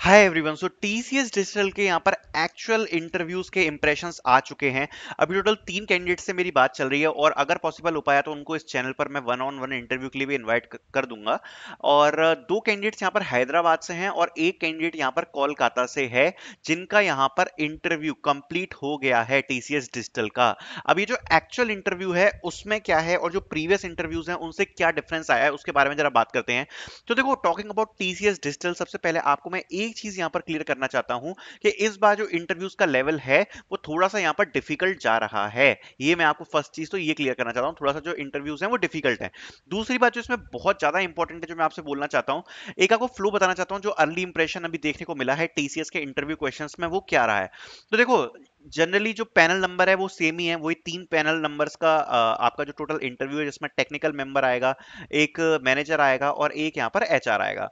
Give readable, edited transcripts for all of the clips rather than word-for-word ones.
हाय everyone. So TCS digital के यहाँ पर एक्चुअल इंटरव्यूज के इंप्रेशंस आ चुके हैं। अभी टोटल 3 कैंडिडेट से मेरी बात चल रही है और अगर पॉसिबल हो पाया तो उनको इस चैनल पर मैं वन ऑन वन इंटरव्यू के लिए भी इनवाइट कर दूंगा। और 2 कैंडिडेट्स यहाँ पर हैदराबाद से हैं और एक कैंडिडेट यहाँ पर कोलकाता से है, जिनका यहाँ पर इंटरव्यू कंप्लीट हो गया है टीसीएस डिजिटल का। अब ये जो एक्चुअल इंटरव्यू है उसमें क्या है और जो प्रीवियस इंटरव्यूज हैं उनसे क्या डिफरेंस आया है उसके बारे में जरा बात करते हैं। तो देखो, टॉकिंग अबाउट टीसीएस डिजिटल, सबसे पहले आपको मैं एक चीज यहां पर क्लियर करना चाहता हूं कि इस बार जो इंटरव्यूज का लेवल है वो थोड़ा सा यहां पर डिफिकल्ट जा रहा है। ये मैं आपको फर्स्ट चीज तो ये क्लियर करना चाहता हूं, थोड़ा सा जो इंटरव्यूज हैं वो डिफिकल्ट है। दूसरी बात जो इसमें बहुत ज्यादा इंपॉर्टेंट है, जो मैं आपसे बोलना चाहता हूं, एक आपको फ्लो बताना चाहता हूं। जो अर्ली इंप्रेशन अभी देखने को मिला है टीसीएस के इंटरव्यू क्वेश्चंस में, वो क्या रहा है। तो देखो, जनरली जो पैनल नंबर है वो सेम ही है, वही 3 पैनल नंबर्स का आपका जो टोटल इंटरव्यू है, जिसमें टेक्निकल मेंबर आएगा, एक मैनेजर आएगा और एक यहाँ पर एचआर आएगा।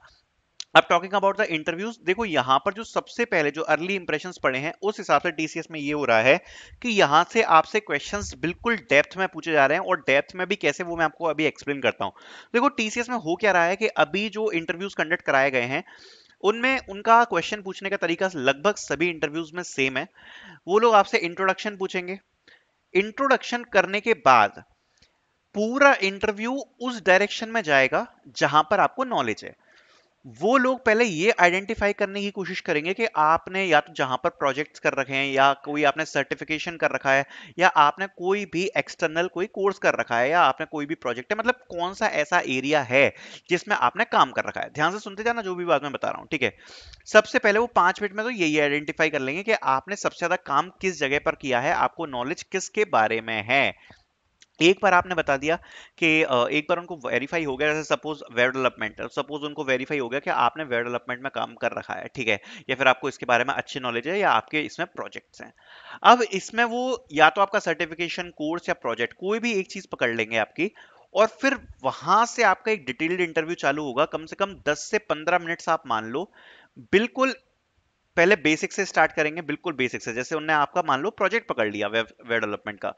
अब टॉकिंग अबाउट द इंटरव्यूज, देखो यहाँ पर जो सबसे पहले जो अर्ली इंप्रेशंस पड़े हैं उस हिसाब से टीसीएस में ये हो रहा है कि यहाँ से आपसे क्वेश्चंस बिल्कुल डेप्थ में पूछे जा रहे हैं, और डेप्थ में भी कैसे वो मैं आपको अभी एक्सप्लेन करता हूँ। देखो, टीसीएस में हो क्या रहा है कि अभी जो इंटरव्यूज कंडक्ट कराए गए हैं उनमें उनका क्वेश्चन पूछने का तरीका लगभग सभी इंटरव्यूज में सेम है। वो लोग आपसे इंट्रोडक्शन पूछेंगे। इंट्रोडक्शन करने के बाद पूरा इंटरव्यू उस डायरेक्शन में जाएगा जहां पर आपको नॉलेज है। वो लोग पहले ये आइडेंटिफाई करने की कोशिश करेंगे कि आपने या तो जहां पर प्रोजेक्ट्स कर रखे हैं, या कोई आपने सर्टिफिकेशन कर रखा है, या आपने कोई भी एक्सटर्नल कोई कोर्स कर रखा है, या आपने कोई भी प्रोजेक्ट है, मतलब कौन सा ऐसा एरिया है जिसमें आपने काम कर रखा है। ध्यान से सुनते जाना जो भी बात मैं बता रहा हूँ, ठीक है। सबसे पहले वो 5 मिनट में तो यही आइडेंटिफाई कर लेंगे कि आपने सबसे ज्यादा काम किस जगह पर किया है, आपको नॉलेज किसके बारे में है। एक बार आपने बता दिया कि एक बार उनको वेरीफाई हो गया, जैसे सपोज वेब डेवलपमेंट, सपोज उनको वेरीफाई हो गया कि आपने वेब डेवलपमेंट में काम कर रखा है, ठीक है, या फिर आपको इसके बारे में अच्छी नॉलेज है, या आपके इसमें प्रोजेक्ट्स हैं। अब इसमें वो या तो आपका सर्टिफिकेशन, कोर्स या प्रोजेक्ट, कोई भी एक चीज पकड़ लेंगे आपकी, और फिर वहां से आपका एक डिटेल्ड इंटरव्यू चालू होगा। कम से कम 10 से 15 मिनट्स आप मान लो। बिल्कुल पहले बेसिक से स्टार्ट करेंगे, बिल्कुल बेसिक से, जैसे उन्होंने आपका मान लो प्रोजेक्ट पकड़ लिया वेब वेब डेवलपमेंट का,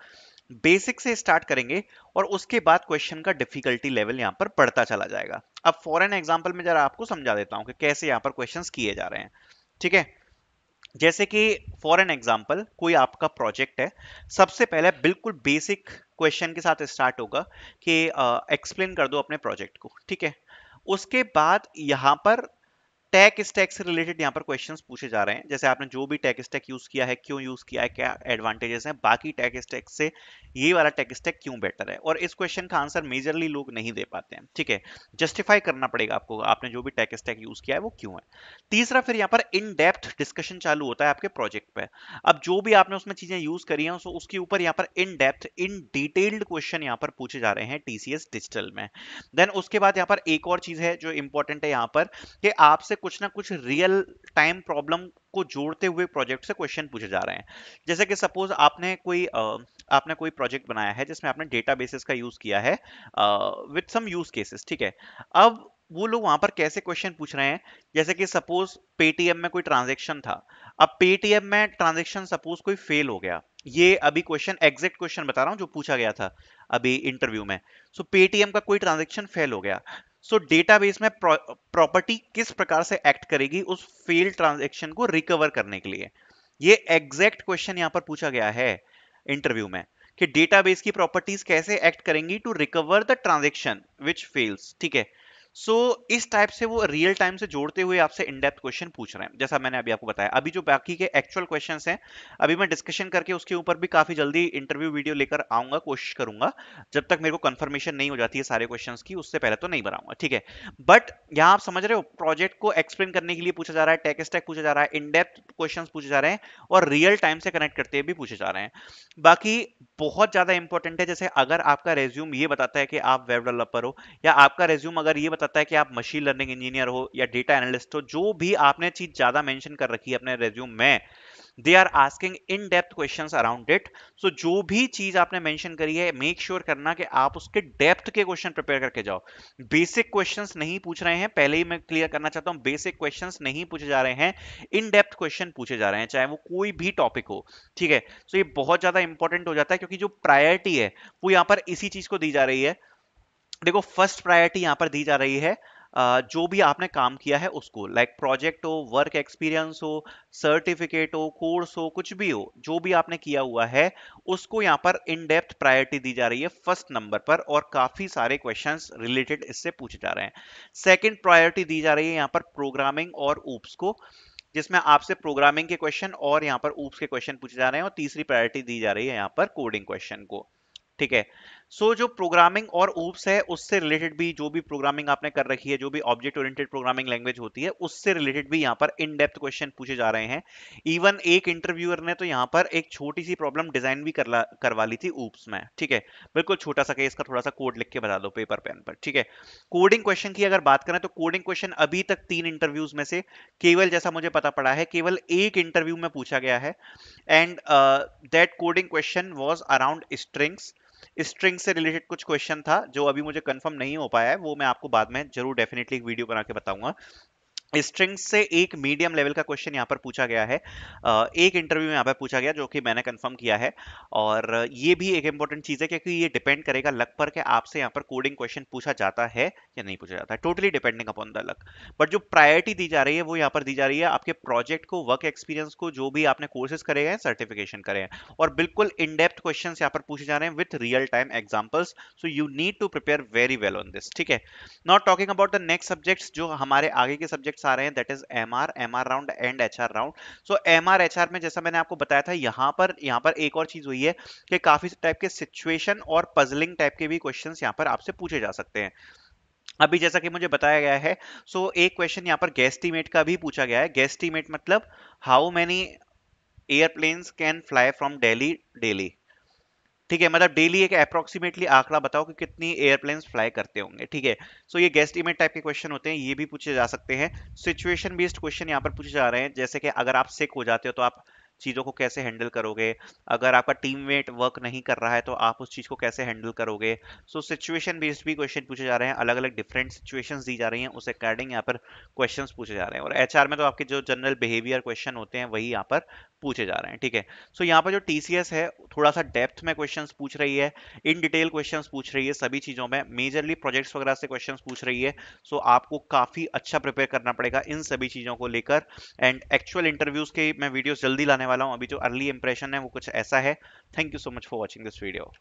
बेसिक से स्टार्ट करेंगे, और उसके बाद क्वेश्चन का डिफिकल्टी लेवल यहां पर बढ़ता चला जाएगा। अब फॉर एन एग्जांपल में जरा आपको समझा देता हूं कि कैसे यहां पर क्वेश्चंस किए जा रहे हैं, ठीक है। जैसे कि फॉर एन एग्जांपल कोई आपका प्रोजेक्ट है, सबसे पहले बिल्कुल बेसिक क्वेश्चन के साथ स्टार्ट होगा कि एक्सप्लेन कर दो अपने प्रोजेक्ट को, ठीक है। उसके बाद यहां पर टेक स्टैक से रिलेटेड यहाँ पर क्वेश्चंस पूछे जा रहे हैं, जैसे आपने जो भी टेक स्टैक यूज किया है, क्यों यूज किया है, क्या एडवांटेजेस हैं बाकी टेक स्टैक से, ये वाला टेक स्टैक क्यों बेटर है। और इस क्वेश्चन का आंसर मेजरली लोग नहीं दे पाते हैं, ठीक है। जस्टिफाई करना पड़ेगा आपको, आपने जो भी टेक स्टैक यूज किया है वो क्यों है। तीसरा, फिर यहाँ पर इन डेप्थ डिस्कशन चालू होता है आपके प्रोजेक्ट पे। अब जो भी आपने उसमें चीजें यूज करी हैं उसके ऊपर यहाँ पर in depth, in detailed question यहाँ पर पूछे जा रहे हैं टीसीएस डिजिटल में। देन उसके बाद यहाँ पर एक और चीज है जो इंपॉर्टेंट है यहाँ पर, कि आपसे कुछ ना कुछ रियल टाइम प्रॉब्लम को जोड़ते हुए प्रोजेक्ट से क्वेश्चन पूछे जा रहे हैं। जैसे कि सपोज आपने कोई प्रोजेक्ट बनाया है जिसमें आपने डेटाबेसेस का यूज किया है विद सम यूज केसेस, ठीक है। अब वो लोग वहां पर कैसे क्वेश्चन पूछ रहे हैं, जैसे कि सपोज पेटीएम में कोई ट्रांजेक्शन था। अब पेटीएम में ट्रांजेक्शन सपोज कोई फेल हो गया, ये अभी क्वेश्चन, एग्जैक्ट क्वेश्चन बता रहा हूं जो पूछा गया था अभी इंटरव्यू में। सो पेटीएम का कोई ट्रांजेक्शन फेल हो गया, सो डेटाबेस में प्रॉपर्टी किस प्रकार से एक्ट करेगी उस फेल ट्रांजैक्शन को रिकवर करने के लिए। ये एग्जैक्ट क्वेश्चन यहां पर पूछा गया है इंटरव्यू में, कि डेटाबेस की प्रॉपर्टीज कैसे एक्ट करेंगी to recover the transaction which fails, ठीक है। सो इस टाइप से वो रियल टाइम से जोड़ते हुए आपसे इन डेप्थ क्वेश्चन पूछ रहे हैं, जैसा मैंने अभी आपको बताया। अभी जो बाकी के एक्चुअल क्वेश्चंस हैं, अभी मैं डिस्कशन करके उसके ऊपर भी काफी जल्दी इंटरव्यू वीडियो लेकर आऊंगा, कोशिश करूंगा। जब तक मेरे को कंफर्मेशन नहीं हो जाती है सारे क्वेश्चंस की, उससे पहले तो नहीं बनाऊंगा, ठीक है। बट यहाँ आप समझ रहे हो, प्रोजेक्ट को एक्सप्लेन करने के लिए पूछा जा रहा है, टेक स्टैक पूछा जा रहा है, इन डेप्थ क्वेश्चंस पूछे जा रहे हैं, और रियल टाइम से कनेक्ट करते हुए भी पूछे जा रहे हैं। बाकी बहुत ज्यादा इंपॉर्टेंट है, जैसे अगर आपका रेज्यूम ये बताता है कि आप वेब डेवलपर हो, या आपका रेज्यूम अगर ये बताता है कि आप मशीन लर्निंग इंजीनियर हो या डेटा एनालिस्ट हो, जो भी आपने चीज ज्यादा मेंशन कर रखी है अपने रेज्यूम में, they are asking in depth questions around it. So जो भी चीज आपने मेंशन करी है, मेक श्योर करना कि आप उसके डेप्थ के क्वेश्चन प्रिपेयर करके जाओ। बेसिक क्वेश्चंस नहीं पूछ रहे हैं, पहले ही मैं क्लियर करना चाहता हूं, बेसिक क्वेश्चंस नहीं पूछे जा रहे हैं, इन डेप्थ क्वेश्चन पूछे जा रहे हैं, चाहे वो कोई भी टॉपिक हो, ठीक है। सो ये बहुत ज्यादा इंपॉर्टेंट हो जाता है, क्योंकि जो प्रायोरिटी है वो यहाँ पर इसी चीज को दी जा रही है। देखो, फर्स्ट प्रायोरिटी यहां पर दी जा रही है जो भी आपने काम किया है उसको, लाइक प्रोजेक्ट हो, वर्क एक्सपीरियंस हो, सर्टिफिकेट हो, कोर्स हो, कुछ भी हो, जो भी आपने किया हुआ है उसको यहाँ पर इन डेप्थ प्रायोरिटी दी जा रही है फर्स्ट नंबर पर, और काफी सारे क्वेश्चंस रिलेटेड इससे पूछे जा रहे हैं। सेकंड प्रायोरिटी दी जा रही है यहाँ पर प्रोग्रामिंग और ऊप्स को, जिसमें आपसे प्रोग्रामिंग के क्वेश्चन और यहाँ पर ऊप्स के क्वेश्चन पूछे जा रहे हैं, और तीसरी प्रायोरिटी दी जा रही है यहाँ पर कोडिंग क्वेश्चन को। ठीक है। सो जो प्रोग्रामिंग और ऊप्स है उससे रिलेटेड भी, जो भी प्रोग्रामिंग आपने कर रखी है, जो भी ऑब्जेक्ट ओरिएंटेड प्रोग्रामिंग लैंग्वेज होती है, उससे रिलेटेड भी यहाँ पर इन डेप्थ क्वेश्चन पूछे जा रहे हैं। इवन एक इंटरव्यूअर ने तो यहाँ पर एक छोटी सी प्रॉब्लम डिजाइन भी करवा ली थी ऊप्स में। ठीक है, बिल्कुल छोटा सा केस का थोड़ा सा कोड लिख के बता दो पेपर पेन पर। ठीक है। कोडिंग क्वेश्चन की अगर बात करें तो कोडिंग क्वेश्चन अभी तक 3 इंटरव्यूज में से केवल, जैसा मुझे पता पड़ा है, केवल एक इंटरव्यू में पूछा गया है, and that coding question was around strings. String से रिलेटेड कुछ क्वेश्चन था जो अभी मुझे कंफर्म नहीं हो पाया है, वो मैं आपको बाद में जरूर डेफिनेटली एक वीडियो बना के बताऊंगा। स्ट्रिंग्स से एक मीडियम लेवल का क्वेश्चन यहाँ पर पूछा गया है, एक इंटरव्यू में यहाँ पर पूछा गया, जो कि मैंने कंफर्म किया है। और ये भी एक इंपॉर्टेंट चीज है, क्योंकि ये डिपेंड करेगा लक पर कि आपसे यहाँ पर कोडिंग क्वेश्चन पूछा जाता है या नहीं पूछा जाता है, totally depending upon the luck. But जो प्रायोरिटी दी जा रही है वो यहाँ पर दी जा रही है आपके प्रोजेक्ट को, वर्क एक्सपीरियंस को, जो भी आपने कोर्सेज करे हैं, सर्टिफिकेशन करे हैं, और बिल्कुल इन डेप्थ क्वेश्चन यहाँ पर पूछे जा रहे हैं with real time examples. So you need to prepare very well on this. ठीक है। Not talking about the next subjects, जो हमारे आगे के सब्जेक्ट्स आ रहे हैं, that is MR round and HR round. So MR HR में जैसा मैंने आपको बताया था, यहाँ पर एक और चीज हुई है कि काफी टाइप के सिचुएशन और पजलिंग टाइप के भी क्वेश्चंस यहाँ पर आपसे पूछे जा सकते हैं। अभी जैसा कि मुझे बताया गया है, सो एक क्वेश्चन यहाँ पर गेस्टीमेट का भी पूछा गया है। गेस्टीमेट मतलब how many airplanes can fly from Delhi daily. ठीक है, मतलब डेली एक अप्रोक्सीमेटली आंकड़ा बताओ कि कितनी एयरप्लेन्स फ्लाई करते होंगे। ठीक है। सो ये गेस्ट इमेट टाइप के क्वेश्चन होते हैं, ये भी पूछे जा सकते हैं। सिचुएशन बेस्ड क्वेश्चन यहाँ पर पूछे जा रहे हैं, जैसे कि अगर आप सिक हो जाते हो तो आप चीजों को कैसे हैंडल करोगे, अगर आपका टीममेट वर्क नहीं कर रहा है तो आप उस चीज को कैसे हैंडल करोगे। सो सिचुएशन बेस्ड भी क्वेश्चन पूछे जा रहे हैं, अलग अलग डिफरेंट सिचुएशंस दी जा रही हैं, उस अकॉर्डिंग यहाँ पर क्वेश्चंस पूछे जा रहे हैं। और एचआर में तो आपके जो जनरल बिहेवियर क्वेश्चन होते हैं वही यहाँ पर पूछे जा रहे हैं। ठीक है। सो यहाँ पर जो टीसीएस है थोड़ा सा डेप्थ में क्वेश्चंस पूछ रही है, इन डिटेल क्वेश्चंस पूछ रही है, सभी चीजों में मेजरली प्रोजेक्ट्स वगैरह से क्वेश्चंस पूछ रही है। सो आपको काफी अच्छा प्रिपेयर करना पड़ेगा इन सभी चीजों को लेकर। एंड एक्चुअल इंटरव्यूज के मैं वीडियोस जल्दी लाने वाला हूं, अभी जो अर्ली इंप्रेशन है वो कुछ ऐसा है। Thank you so much for watching this video.